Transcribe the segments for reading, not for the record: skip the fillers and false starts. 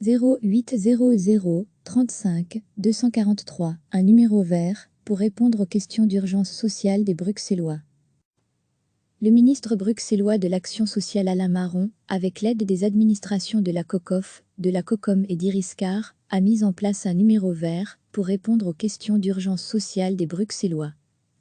0800 35 243, un numéro vert, pour répondre aux questions d'urgence sociale des Bruxellois. Le ministre bruxellois de l'Action sociale Alain Marron, avec l'aide des administrations de la COCOF, de la COCOM et d'Iriscar, a mis en place un numéro vert pour répondre aux questions d'urgence sociale des Bruxellois.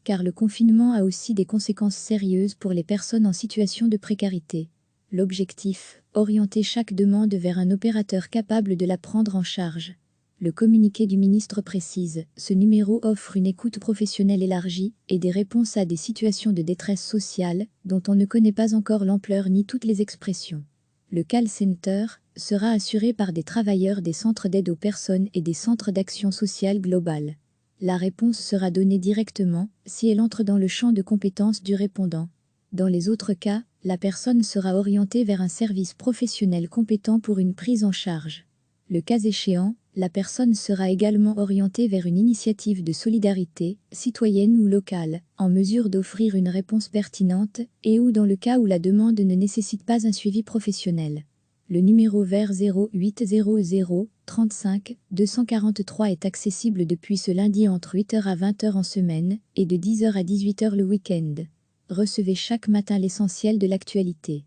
Car le confinement a aussi des conséquences sérieuses pour les personnes en situation de précarité. L'objectif, orienter chaque demande vers un opérateur capable de la prendre en charge. Le communiqué du ministre précise, ce numéro offre une écoute professionnelle élargie et des réponses à des situations de détresse sociale dont on ne connaît pas encore l'ampleur ni toutes les expressions. Le call center sera assuré par des travailleurs des centres d'aide aux personnes et des centres d'action sociale globale. La réponse sera donnée directement si elle entre dans le champ de compétences du répondant. Dans les autres cas, la personne sera orientée vers un service professionnel compétent pour une prise en charge. Le cas échéant, la personne sera également orientée vers une initiative de solidarité, citoyenne ou locale, en mesure d'offrir une réponse pertinente et ou dans le cas où la demande ne nécessite pas un suivi professionnel. Le numéro vert 0800 35 243 est accessible depuis ce lundi entre 8h à 20h en semaine et de 10h à 18h le week-end. Recevez chaque matin l'essentiel de l'actualité.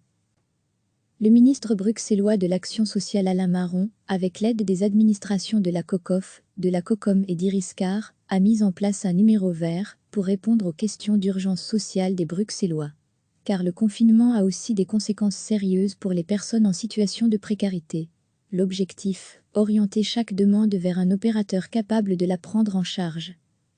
Le ministre bruxellois de l'Action sociale Alain Marron, avec l'aide des administrations de la COCOF, de la COCOM et d'Iriscar, a mis en place un numéro vert pour répondre aux questions d'urgence sociale des Bruxellois. Car le confinement a aussi des conséquences sérieuses pour les personnes en situation de précarité. L'objectif, orienter chaque demande vers un opérateur capable de la prendre en charge.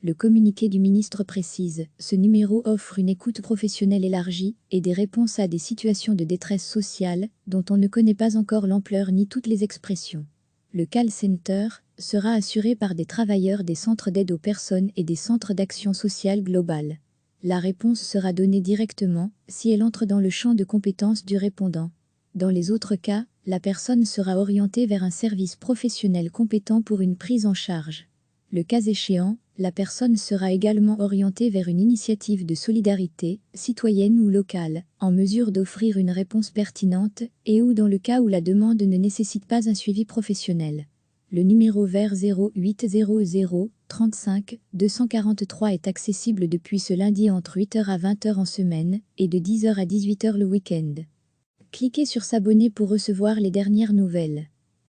Le communiqué du ministre précise, ce numéro offre une écoute professionnelle élargie et des réponses à des situations de détresse sociale dont on ne connaît pas encore l'ampleur ni toutes les expressions. Le call center sera assuré par des travailleurs des centres d'aide aux personnes et des centres d'action sociale globale. La réponse sera donnée directement si elle entre dans le champ de compétences du répondant. Dans les autres cas, la personne sera orientée vers un service professionnel compétent pour une prise en charge. Le cas échéant, la personne sera également orientée vers une initiative de solidarité, citoyenne ou locale, en mesure d'offrir une réponse pertinente et ou dans le cas où la demande ne nécessite pas un suivi professionnel. Le numéro vert 0800 35 243 est accessible depuis ce lundi entre 8h à 20h en semaine et de 10h à 18h le week-end. Cliquez sur s'abonner pour recevoir les dernières nouvelles.